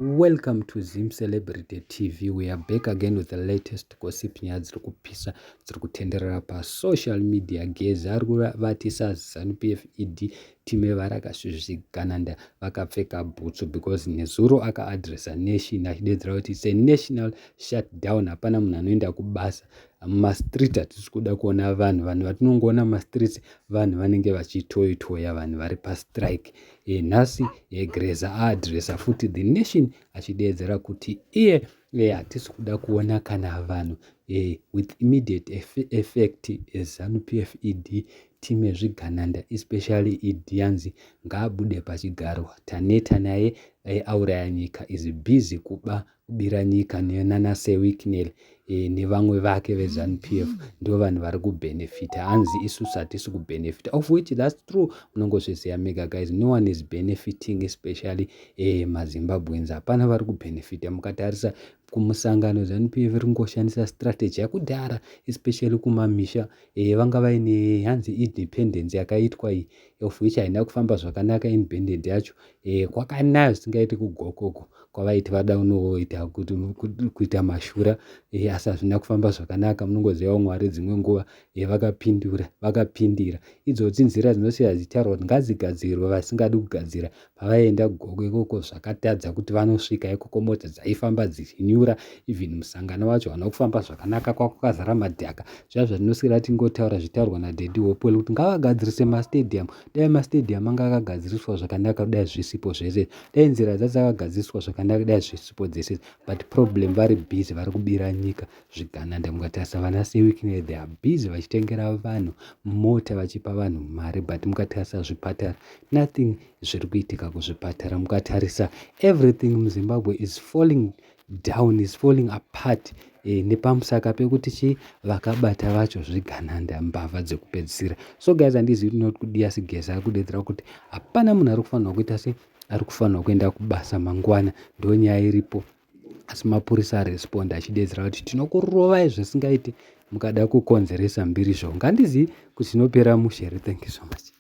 Welcome to Zim Celebrity TV. We are back again with the latest gossip nyaya dziri kupisa dziri kutenderera pasocial media. Gezi ari kuvatisa ZANU-PF ED time varakasvizvigananda vakapfeka bhutsu because nezuro akaadresa nation achidedzera kuti it's a national shutdown. Hapana munhu anoenda kubasa. Mumastreet hatisi kuda kuona vanhu vatinongoona mumastreet vanhu vanenge vachitoitoya vanhu vari pastrike. Nhasi Greza aadresa futi the nation achidedzera kuti iye hatisi kuda kuona kana vanhu with immediate effect ZANU-PF ED time zvigananda especially ED yanzi ngaabude pachigaro. Taneta naye auraya nyika is busy kubira nyika nana Wicknell nevamwe vake veZANU-PF ndio vanhu vari kubenefita. Hanzi isusu hatisi kubenefita, of which that's true. Munongozviziva mega guys, no one is benefiting, especially maZimbabweans. Hapana vari kubenefita. Mukatarisa kumusangano ZANU-PF iri kungoshandisa strategy yakudhara especially kumamisha vanga vaine hanzi independence yakaitwa iyi of which haina kufamba zvakanaka. Independence yacho kwakanayo zvisingaiti kugokoko kwavaiti vada unoita kuita mashura asi hazvina kufamba zvakanaka. Munongoziva Mwari dzimwe nguva vakapindira idzodzi nzira dzinosiya dzichitaura kuti ngadzigadzirwe. Vasingadi kugadzira pavaenda gogo ikoko zvakatadza kuti vanosvika ikoko mota dzaifamba dzichinyura, even musangano wacho hauna kufamba zvakanaka, kwakazara madhaka. Zvazvo zvinoswera tingotaura zvitaurwa naDaddy Hope kuti ngavagadzirise mastadium. Dai mastadium anga akagadziriswa zvakanaka dai zvisipo zvese, dai nzira dzakagadziriswa zvakanaka dai zvisipo dzese, but problem vari busy vari kubira nyika zvigananda. Mukatarisa vana seWicknell they are busy vachitengera vanhu mota vachipa vanhu mari, but mukatarisa zvipatara nothing zviri kuitika kuzvipatara. Mukatarisa everything muZimbabwe is falling down, is falling apart. Nepamusaka pekuti vakabata vacho zvigananda mbavha dzekupedzisira. So guys, handizivi kuti kudiya sigeza akudedzera kuti hapana munhu ari kufanirwa kuita se ari kufanirwa kuenda kubasa mangwana. Ndo nyaya iripo, asi mapurisa aresponda achidedzera kuti tinokurovai zvisingaiti mukada kukonzeresa mbiri zvo. Ngandizivi kuti zvinopera mushere. Thank you so much.